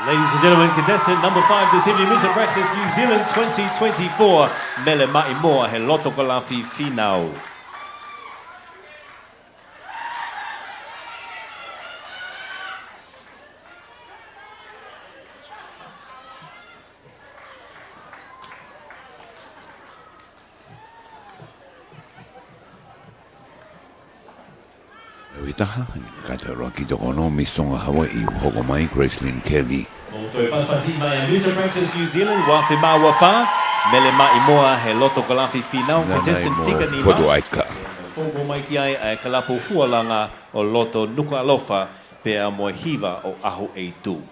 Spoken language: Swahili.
Ladies and gentlemen, contestant number 5 this evening, Mr. Breakfast New Zealand 2024, Mele Maimoa, he loto kalafi finau. Taha, kata roki tokono misonga Hawaii hoko mai Gracelyn Kelly. Mr. Breakfast New Zealand, Wafima Wafa, Mele Maimoa, he loto kalafi finau, contestant fika ni Foto aika. Pogo mai ki ai e kalapo hualanga o loto nuka alofa pe a moe hiva o aho e tu.